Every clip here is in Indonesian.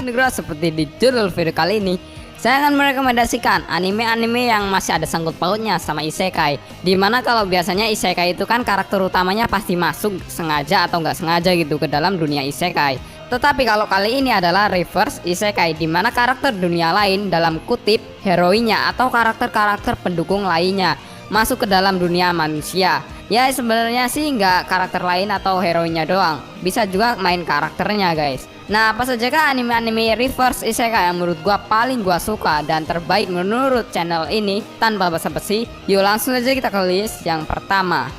Negro. Seperti di judul video kali ini, saya akan merekomendasikan anime-anime yang masih ada sangkut pautnya sama isekai. Dimana kalau biasanya isekai itu kan karakter utamanya pasti masuk sengaja atau nggak sengaja gitu ke dalam dunia isekai. Tetapi kalau kali ini adalah reverse isekai, dimana karakter dunia lain dalam kutip heroinya atau karakter-karakter pendukung lainnya masuk ke dalam dunia manusia. Ya sebenarnya sih nggak karakter lain atau heroinya doang, bisa juga main karakternya guys. Nah apa saja kah anime-anime reverse isekai yang menurut gua paling gua suka dan terbaik menurut channel ini? Tanpa basa-basi, yuk langsung aja kita ke list yang pertama.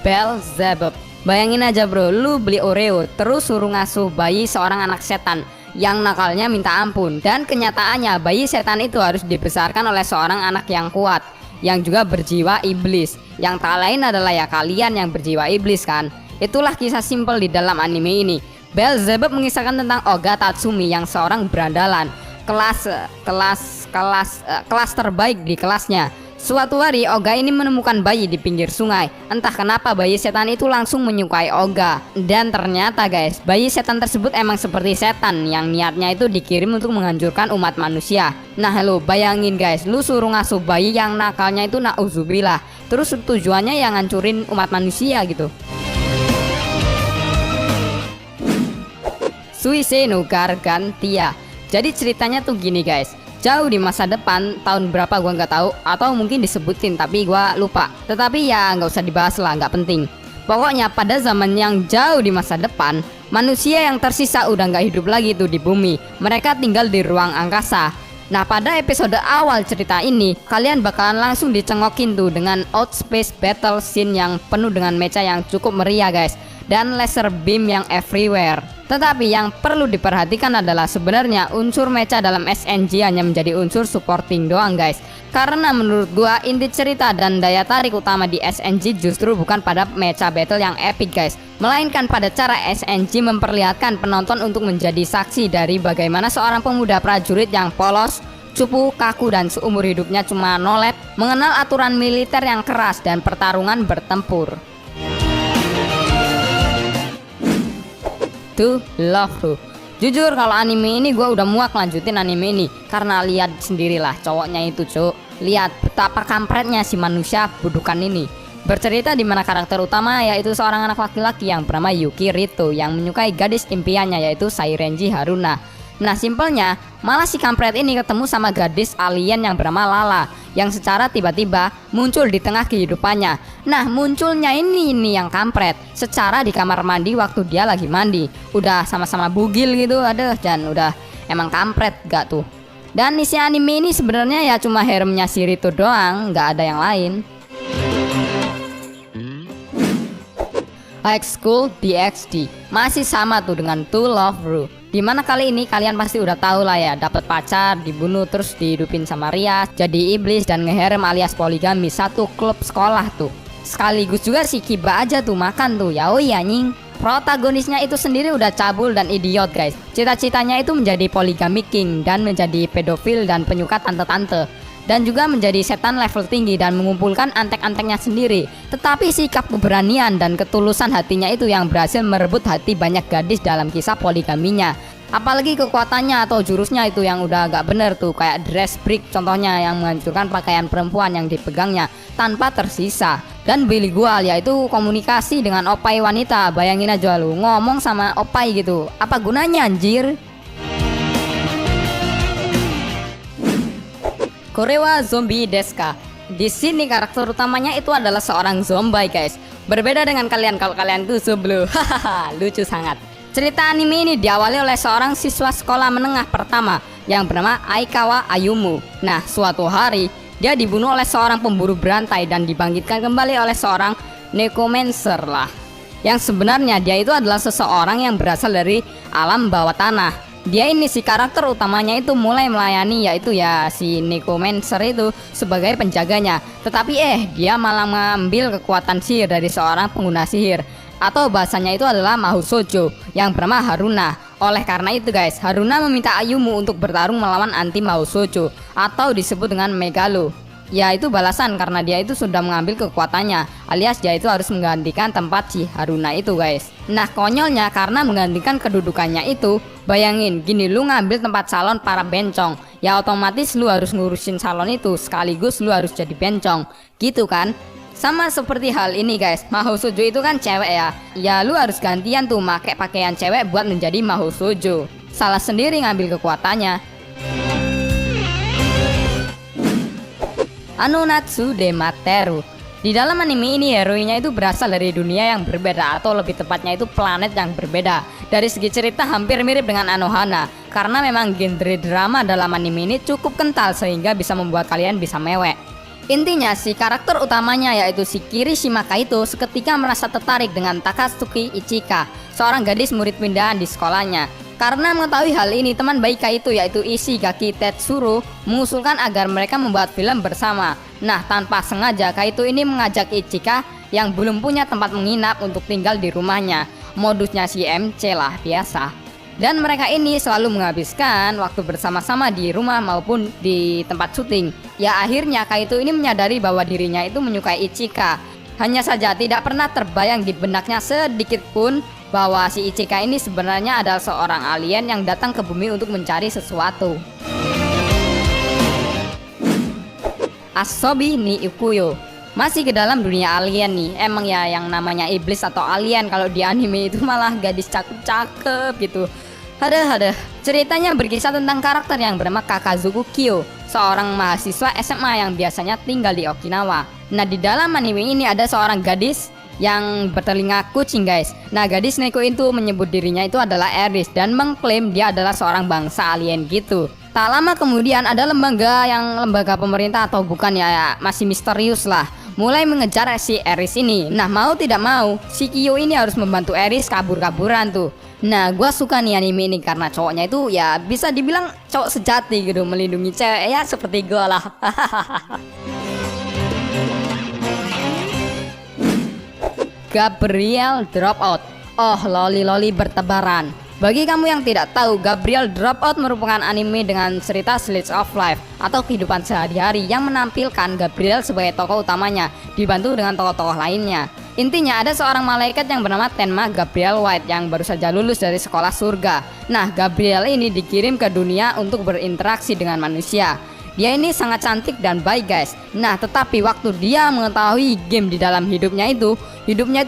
Beelzebub. Bayangin aja bro, lu beli Oreo terus suruh ngasuh bayi seorang anak setan yang nakalnya minta ampun, dan kenyataannya bayi setan itu harus dibesarkan oleh seorang anak yang kuat yang juga berjiwa iblis, yang tak lain adalah ya kalian yang berjiwa iblis kan. Itulah kisah simpel di dalam anime ini. Beelzebub mengisahkan tentang Oga Tatsumi yang seorang berandalan, kelas terbaik di kelasnya. Suatu hari Oga ini menemukan bayi di pinggir sungai. Entah kenapa bayi setan itu langsung menyukai Oga. Dan ternyata guys, bayi setan tersebut emang seperti setan yang niatnya itu dikirim untuk menghancurkan umat manusia. Nah lo bayangin guys, lu suruh ngasuh bayi yang nakalnya itu nauzubillah, terus tujuannya yang ngancurin umat manusia gitu. Suisei no Gargantia. Jadi ceritanya tuh gini guys, jauh di masa depan, tahun berapa gua nggak tahu, atau mungkin disebutin tapi gua lupa. Tetapi ya nggak usah dibahas lah, nggak penting. Pokoknya pada zaman yang jauh di masa depan, manusia yang tersisa udah nggak hidup lagi tuh di bumi. Mereka tinggal di ruang angkasa. Nah pada episode awal cerita ini, kalian bakalan langsung dicengokin tuh dengan outspace battle scene yang penuh dengan mecha yang cukup meriah guys, dan laser beam yang everywhere. Tetapi yang perlu diperhatikan adalah sebenarnya unsur mecha dalam SNG hanya menjadi unsur supporting doang guys. Karena menurut gua inti cerita dan daya tarik utama di SNG justru bukan pada mecha battle yang epic guys, melainkan pada cara SNG memperlihatkan penonton untuk menjadi saksi dari bagaimana seorang pemuda prajurit yang polos, cupu, kaku, dan seumur hidupnya cuma nolet mengenal aturan militer yang keras dan pertarungan bertempur. Love Ru. Jujur kalau anime ini gue udah muak lanjutin anime ini, karena lihat sendirilah cowoknya itu cuk, lihat betapa kampretnya si manusia budukan ini. Bercerita di mana karakter utama yaitu seorang anak laki-laki yang bernama Yuki Rito yang menyukai gadis impiannya yaitu Sairenji Haruna. Nah simpelnya, malah si kampret ini ketemu sama gadis alien yang bernama Lala, yang secara tiba-tiba muncul di tengah kehidupannya. Nah munculnya ini yang kampret secara di kamar mandi waktu dia lagi mandi. Udah sama-sama bugil gitu, aduh, dan udah emang kampret gak tuh. Dan isi anime ini sebenarnya ya cuma haremnya si Rito doang, gak ada yang lain. High School DxD masih sama tuh dengan To Love Ru. Dimana kali ini kalian pasti udah tahu lah ya, dapat pacar, dibunuh, terus dihidupin sama Rias, jadi iblis dan ngeharem alias poligami satu klub sekolah tuh. Sekaligus juga si Kiba aja tuh makan tuh, yaoi anjing. Protagonisnya itu sendiri udah cabul dan idiot guys. Cita-citanya itu menjadi poligami king dan menjadi pedofil dan penyuka tante-tante, dan juga menjadi setan level tinggi dan mengumpulkan antek-anteknya sendiri. Tetapi sikap keberanian dan ketulusan hatinya itu yang berhasil merebut hati banyak gadis dalam kisah poligaminya. Apalagi kekuatannya atau jurusnya itu yang udah agak bener tuh, kayak dress break contohnya yang menghancurkan pakaian perempuan yang dipegangnya tanpa tersisa. Dan bilingual yaitu komunikasi dengan opai wanita. Bayangin aja lu ngomong sama opai gitu, apa gunanya anjir? Korewa Zombie Deska. Di sini karakter utamanya itu adalah seorang zombie guys. Berbeda dengan kalian kalau kalian tuh sebelum hahaha lucu sangat. Cerita anime ini diawali oleh seorang siswa sekolah menengah pertama yang bernama Aikawa Ayumu. Nah suatu hari dia dibunuh oleh seorang pemburu berantai dan dibangkitkan kembali oleh seorang necromancer lah. Yang sebenarnya dia itu adalah seseorang yang berasal dari alam bawah tanah. Dia ini si karakter utamanya itu mulai melayani yaitu ya si necromancer itu sebagai penjaganya. Tetapi dia malah mengambil kekuatan sihir dari seorang pengguna sihir, atau bahasanya itu adalah Mahoutsujo yang bernama Haruna. Oleh karena itu guys, Haruna meminta Ayumu untuk bertarung melawan anti Mahoutsujo atau disebut dengan Megalo. Ya itu balasan karena dia itu sudah mengambil kekuatannya, alias dia itu harus menggantikan tempat si Haruna itu guys. Nah konyolnya karena menggantikan kedudukannya itu, bayangin gini, lu ngambil tempat salon para bencong, ya otomatis lu harus ngurusin salon itu sekaligus lu harus jadi bencong gitu kan. Sama seperti hal ini guys, Mahosujo itu kan cewek ya, ya lu harus gantian tuh make pakaian cewek buat menjadi Mahosujo. Salah sendiri ngambil kekuatannya. Anunatsu Demateru. Di dalam anime ini heroinya itu berasal dari dunia yang berbeda, atau lebih tepatnya itu planet yang berbeda. Dari segi cerita hampir mirip dengan Anohana, karena memang genre drama dalam anime ini cukup kental sehingga bisa membuat kalian bisa mewek. Intinya si karakter utamanya yaitu si Kirishima Kaito seketika merasa tertarik dengan Takatsuki Ichika, seorang gadis murid pindahan di sekolahnya. Karena mengetahui hal ini, teman baik Kaito yaitu Ishigaki Tetsuro mengusulkan agar mereka membuat film bersama. Nah, tanpa sengaja Kaito ini mengajak Ichika yang belum punya tempat menginap untuk tinggal di rumahnya. Modusnya si MC lah, biasa. Dan mereka ini selalu menghabiskan waktu bersama-sama di rumah maupun di tempat syuting. Ya akhirnya Kaito ini menyadari bahwa dirinya itu menyukai Ichika. Hanya saja tidak pernah terbayang di benaknya sedikit pun bahwa si Ichika ini sebenarnya adalah seorang alien yang datang ke bumi untuk mencari sesuatu. Asobi ni Ikuyo. Masih ke dalam dunia alien nih. Emang ya yang namanya iblis atau alien kalau di anime itu malah gadis cakep-cakep gitu. Ada. Ceritanya berkisah tentang karakter yang bernama Kakazuku Kyo, seorang mahasiswa SMA yang biasanya tinggal di Okinawa. Nah, di dalam anime ini ada seorang gadis yang bertelinga kucing guys. Nah, gadis Neko itu menyebut dirinya itu adalah Eris dan mengklaim dia adalah seorang bangsa alien gitu. Tak lama kemudian ada lembaga pemerintah atau bukan ya, masih misterius lah, mulai mengejar si Eris ini. Nah, mau tidak mau si Kyo ini harus membantu Eris kabur-kaburan tuh. Nah, gua suka nih anime ini karena cowoknya itu ya bisa dibilang cowok sejati gitu, melindungi cewek ya seperti gua lah. Gabriel Dropout. Oh, loli-loli bertebaran. Bagi kamu yang tidak tahu, Gabriel Dropout merupakan anime dengan cerita slice of life atau kehidupan sehari-hari yang menampilkan Gabriel sebagai tokoh utamanya dibantu dengan tokoh-tokoh lainnya. Intinya ada seorang malaikat yang bernama Tenma Gabriel White yang baru saja lulus dari sekolah surga. Nah, Gabriel ini dikirim ke dunia untuk berinteraksi dengan manusia. Dia ini sangat cantik dan baik guys. Nah, tetapi waktu dia mengetahui game di dalam hidupnya itu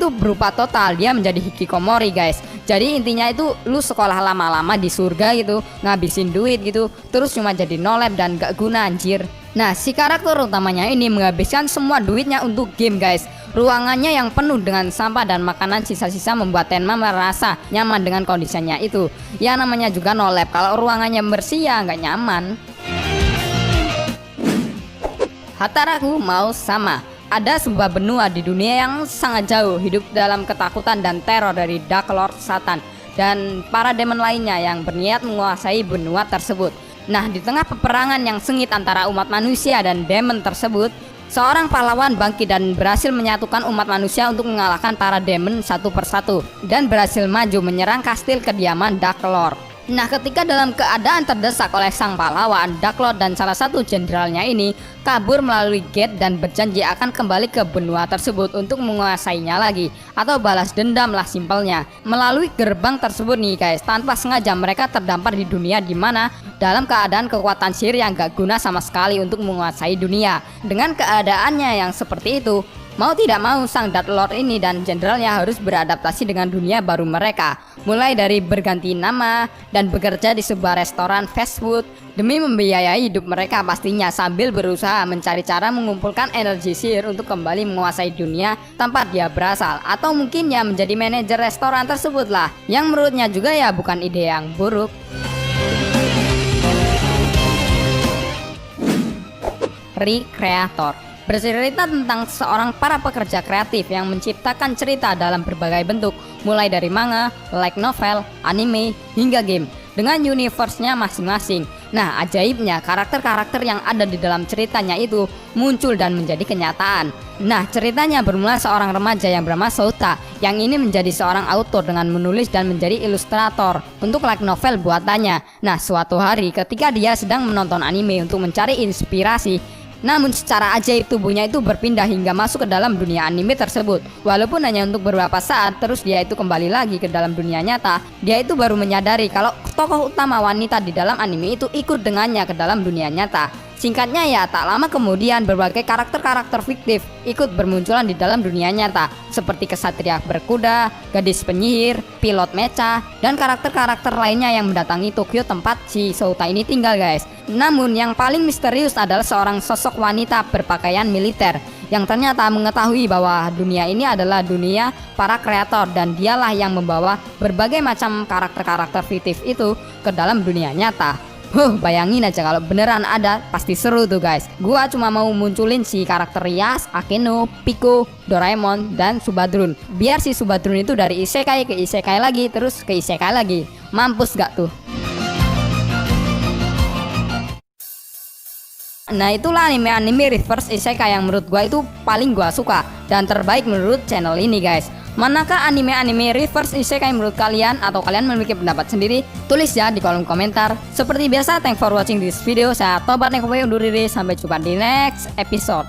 berubah total. Dia menjadi hikikomori guys. Jadi intinya itu lu sekolah lama-lama di surga gitu, ngabisin duit gitu, terus cuma jadi nolep dan gak guna anjir. Nah, si karakter utamanya ini menghabiskan semua duitnya untuk game guys. Ruangannya yang penuh dengan sampah dan makanan sisa-sisa membuat Tenma merasa nyaman dengan kondisinya itu. Ya namanya juga nolep, kalau ruangannya bersih ya nggak nyaman. Hataraku mau sama. Ada sebuah benua di dunia yang sangat jauh, hidup dalam ketakutan dan teror dari Dark Lord Satan dan para demon lainnya yang berniat menguasai benua tersebut. Nah, di tengah peperangan yang sengit antara umat manusia dan demon tersebut, seorang pahlawan bangkit dan berhasil menyatukan umat manusia untuk mengalahkan para demon satu persatu dan berhasil maju menyerang kastil kediaman Dark Lord. Nah, ketika dalam keadaan terdesak oleh sang pahlawan, Dark Lord dan salah satu jenderalnya ini kabur melalui gate dan berjanji akan kembali ke benua tersebut untuk menguasainya lagi, atau balas dendam lah simpelnya. Melalui gerbang tersebut nih guys, tanpa sengaja mereka terdampar di dunia dimana dalam keadaan kekuatan sihir yang gak guna sama sekali untuk menguasai dunia. Dengan keadaannya yang seperti itu, mau tidak mau sang Dark Lord ini dan jenderalnya harus beradaptasi dengan dunia baru mereka. Mulai dari berganti nama dan bekerja di sebuah restoran fast food demi membiayai hidup mereka pastinya, sambil berusaha mencari cara mengumpulkan energi sihir untuk kembali menguasai dunia tempat dia berasal. Atau mungkin ya menjadi manajer restoran tersebut lah, yang menurutnya juga ya bukan ide yang buruk. Recreator bercerita tentang seorang para pekerja kreatif yang menciptakan cerita dalam berbagai bentuk, mulai dari manga, light novel, anime, hingga game dengan universe-nya masing-masing. Nah, ajaibnya karakter-karakter yang ada di dalam ceritanya itu muncul dan menjadi kenyataan. Nah, ceritanya bermula seorang remaja yang bernama Souta yang ini menjadi seorang autor dengan menulis dan menjadi ilustrator untuk light novel buatannya. Nah, suatu hari ketika dia sedang menonton anime untuk mencari inspirasi, Namun secara ajaib tubuhnya itu berpindah hingga masuk ke dalam dunia anime tersebut. Walaupun hanya untuk beberapa saat, terus dia itu kembali lagi ke dalam dunia nyata. Dia itu baru menyadari kalau tokoh utama wanita di dalam anime itu ikut dengannya ke dalam dunia nyata. Singkatnya ya, tak lama kemudian berbagai karakter-karakter fiktif ikut bermunculan di dalam dunia nyata, seperti kesatria berkuda, gadis penyihir, pilot mecha, dan karakter-karakter lainnya yang mendatangi Tokyo tempat si Souta ini tinggal guys. Namun yang paling misterius adalah seorang sosok wanita berpakaian militer yang ternyata mengetahui bahwa dunia ini adalah dunia para kreator, dan dialah yang membawa berbagai macam karakter-karakter fiktif itu ke dalam dunia nyata. Bayangin aja kalau beneran ada, pasti seru tuh guys. Gua cuma mau munculin si karakter Yas, Akeno, Pico, Doraemon, dan Subadrun. Biar si Subadrun itu dari isekai ke isekai lagi, terus ke isekai lagi. Mampus gak tuh? Nah itulah anime-anime reverse isekai yang menurut gua itu paling gua suka dan terbaik menurut channel ini guys. Manakah anime-anime reverse isekai menurut kalian, atau kalian memiliki pendapat sendiri? Tulis ya di kolom komentar. Seperti biasa, thanks for watching this video. Saya Tobat Nekowe undur diri, sampai jumpa di next episode.